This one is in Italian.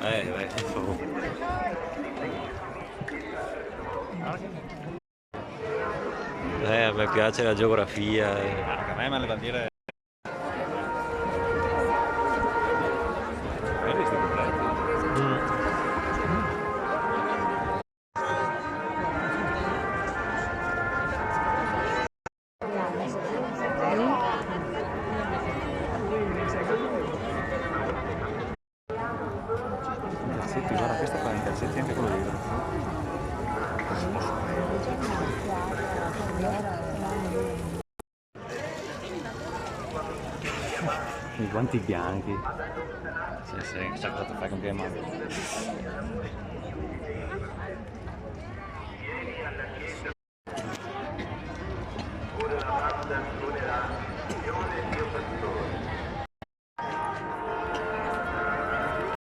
Vai, per favore. A me piace la geografia. Anche a me le bandiere. Vedi sti completi? Intercetti, guarda questa qua, intercetti anche quello lì. I guanti bianchi. Sì, chissà cosa fai con che mano.